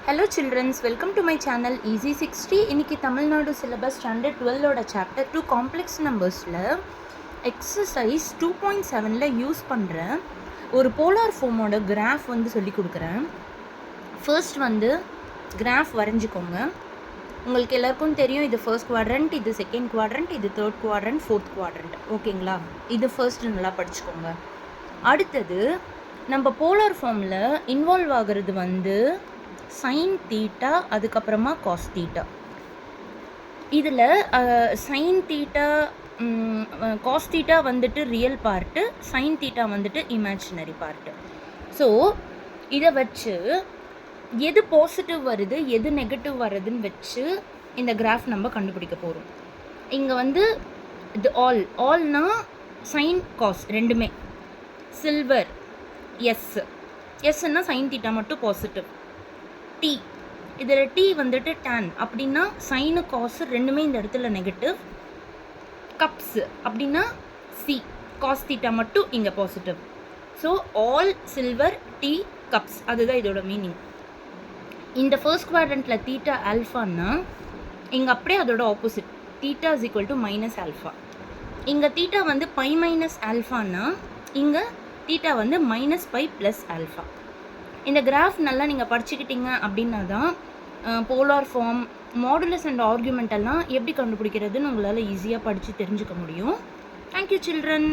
Hello childrens, welcome to my channel Easy 60. இன்னைக்கு Tamil Nadu syllabus standard 12ஓட chapter 2 complex நம்பர்ஸில் exercise 2.7ல யூஸ் பண்ணுற ஒரு போலார் ஃபார்மோட கிராஃப் வந்து சொல்லி கொடுக்குறேன். ஃபர்ஸ்ட் வந்து கிராஃப் வரைஞ்சிக்கோங்க. உங்களுக்கு எல்லாருக்கும் தெரியும், இது ஃபர்ஸ்ட் குவாட்ரண்ட், இது செகண்ட் குவாட்ரண்ட், இது தேர்ட் குவாட்ரண்ட், ஃபோர்த் குவாட்ரண்ட். ஓகேங்களா? இது ஃபர்ஸ்ட் நல்லா படிச்சுக்கோங்க. அடுத்தது நம்ம போலார் ஃபார்மில் இன்வால்வ் ஆகிறது வந்து சைன் தீட்டா, அதுக்கப்புறமா காஸ் தீட்டா. இதில் சைன் தீட்டா காஸ் தீட்டா வந்துட்டு ரியல் பார்ட்டு, சைன் தீட்டா வந்துட்டு இமேஜினரி பார்ட்டு. ஸோ இதை வச்சு எது பாசிட்டிவ் வருது எது நெகட்டிவ் வருதுன்னு வச்சு இந்த கிராஃப் நம்ம கண்டுபிடிக்க போகிறோம். இங்கே வந்து இது ஆல்னா சைன் காஸ் ரெண்டுமே. சில்வர் எஸ்ன்னா சைன் தீட்டா மட்டும் பாசிட்டிவ். டி இதில் டி வந்துட்டு டேன் அப்படின்னா சைனு காசு ரெண்டுமே இந்த இடத்துல நெகட்டிவ். கப்ஸு அப்படின்னா சி காஸ் தீட்டா மட்டும் இங்கே positive. So all silver T cups, அதுதான் இதோட மீனிங். இந்த ஃபர்ஸ்ட் குவாட்ரண்ட்டில் தீட்டா ஆல்ஃபான்னா இங்கே அப்படியே அதோட opposite theta is equal to minus alpha. இங்கே தீட்டா வந்து பை மைனஸ் ஆல்ஃபான்னா இங்கே தீட்டா வந்து மைனஸ் பை ப்ளஸ் ஆல்ஃபா. இந்த கிராஃப் நல்லா நீங்கள் படிச்சுக்கிட்டீங்க அப்படின்னா தான் polar form, modulus and argument எல்லாம் எப்படி கண்டுபிடிக்கிறதுன்னு உங்களால் ஈஸியாக படித்து தெரிஞ்சுக்க முடியும். Thank you children.